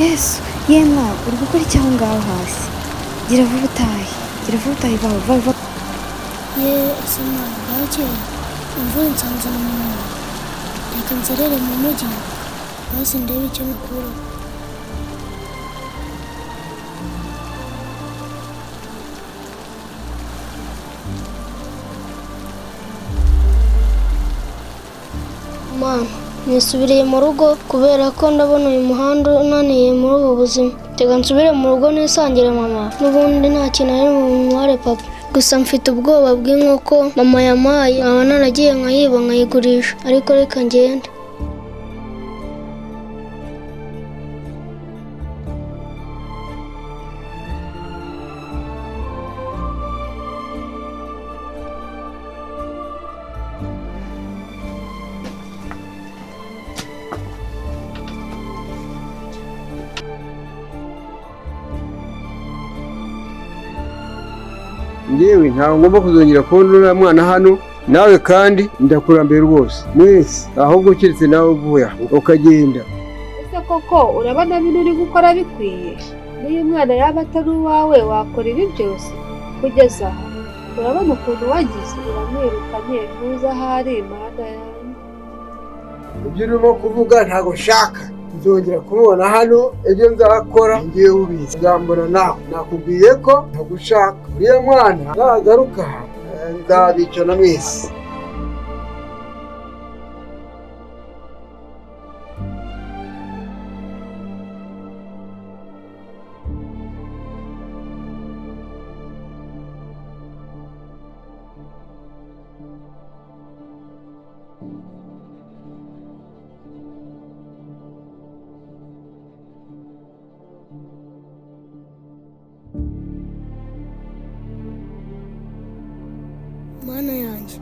Yesu yema uri gukora iki aho ngaho hasi? Gira vuba utahe va. Ye asema bake imvura nsanze mu mwobo. Reka nzerere mu mujyi hasi ndebe icyo nakura. Mama, nisubiriye mu rugo kubera ko ndabona uyu muhanda unaniye muri ubu buzima. Tega nsubire mu rugo nisangire mama, n'ubundi nta kintu ari mu mware papa. Gusa mfite ubwoba bw'inkoko mama yamaye, nkaba naragiye nkayiba nkayigurisha, ariko reka ngende. Ngewe ntabwo ngomba kuzongera kubona uriya mwana hano, nawe kandi ndakurambiye rwose mwese, ahubwo keretse nawe uvuye ukagenda. Ese koko urabona bino uri gukora bikwiye? Niyo umwana yaba atari uwawe wakora ibi byose kugeza aha? Urabona ukuntu wagize, uramwirukanye ntuza ahari imana yawe. Ibyo urimo kuvuga ntabwo nshaka nzongera kumubona hano, ibyo nzakora ngiye ubizi, uzambona nawe. Nakubwiye ko ntagushaka. Uriya mwana nagaruka nzabicana mwese. Mana yanjye,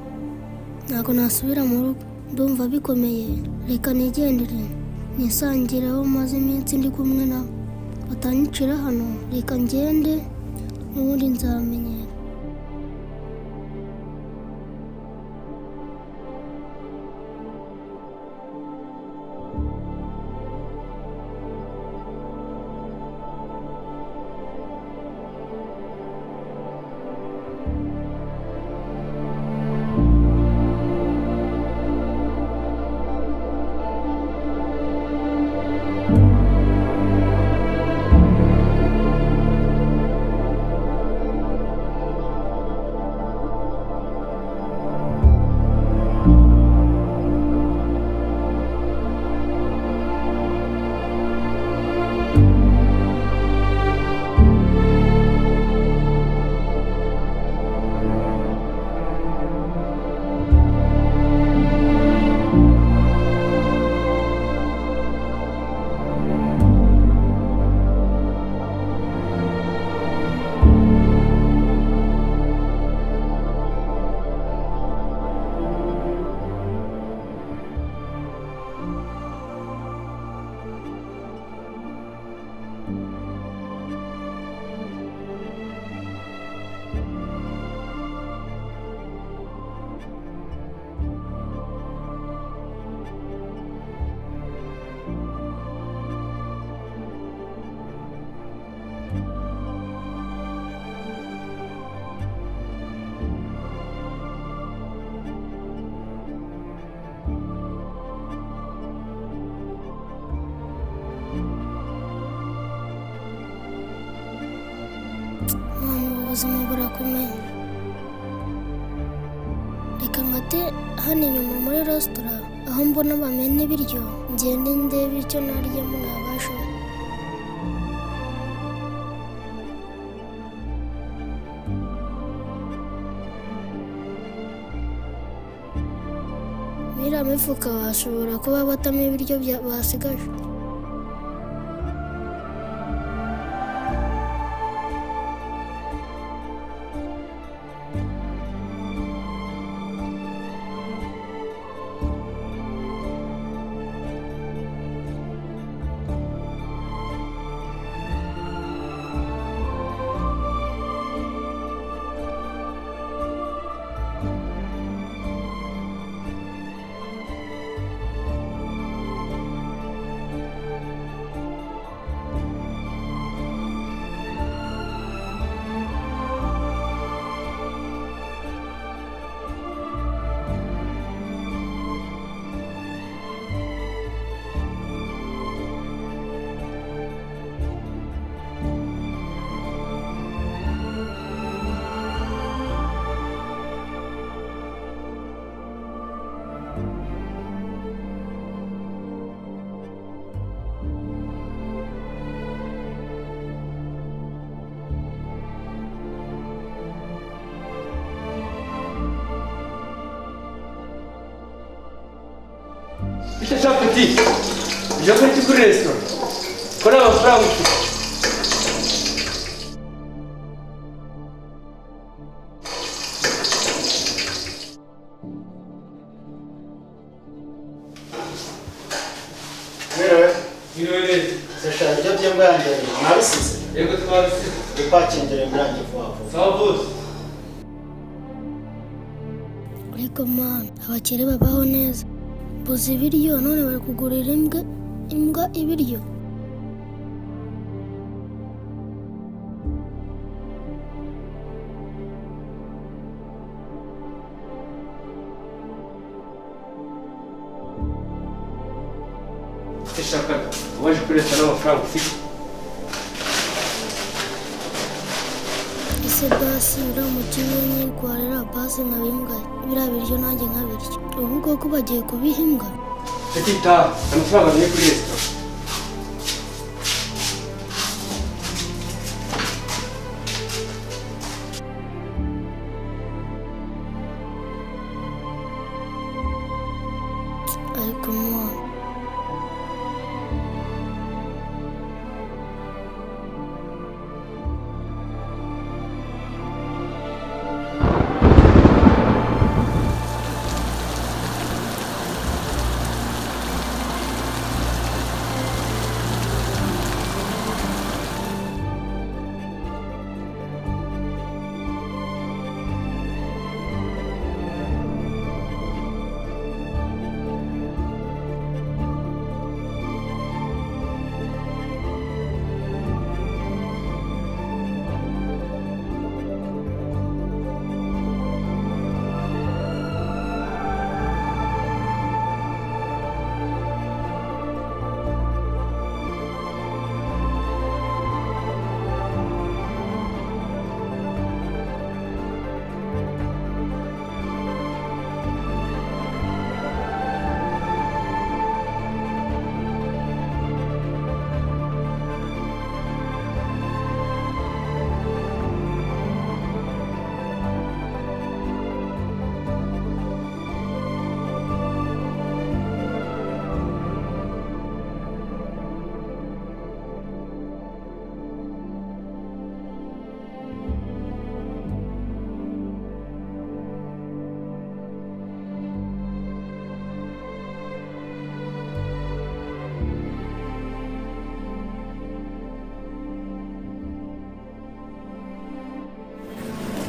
ntabwo nasubira mu rugo, ndumva bikomeye. Reka nigendere nisangire aho maze iminsi ndi kumwe nabo, batanyicira hano. Reka ngende n'ubundi nzamenyera. Ubuzima burakomeye. Reka ngate hano inyuma muri resitora, aho mbona bamena ibiryo, ngende ndebe icyo naryamo nabasha. Mira mifuka bashobora kuba batamo ibiryo basigaje. Babi, ujya kuri resitora kuri amafaranga ufite. Biriwe neza. Sashara ibyo byemba yanjye mwabisize. Yego twabisize. Ipakingire murange vuba vuba. Sawa boss. ariko mwana abakire babaho neza buze ibiryo none bari kugurira imbwa ibiryo. Ishaka waje kuri resitora n'amafaranga ufite. Ese basi uramukiriye nyirwarira basi nkabimbwa biriya biryo nanjye nkabirya ubu koko bagiye kubiha imbwa. Petita, amafaranga agiye kuri resitora. ariko mwana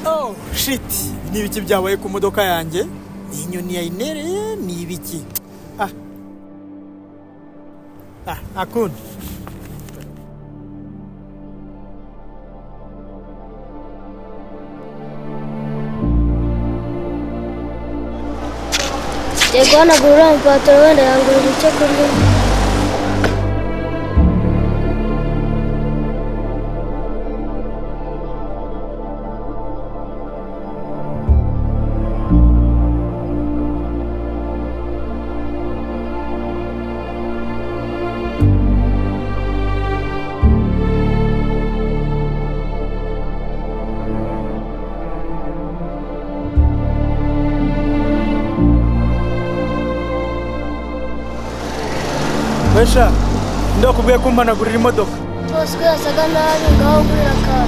Oh shit, ni ibiki byabaye ku modoka yanjye? Ni inyoni yayinereye, ni ibiki? Akunda. yego hanagurira amapataro wenda yangurira icyo kurya. Besha, ndakubwiye ko mpanagurira imodoka. Bose yasaga nabi ngaho ugurira akawe.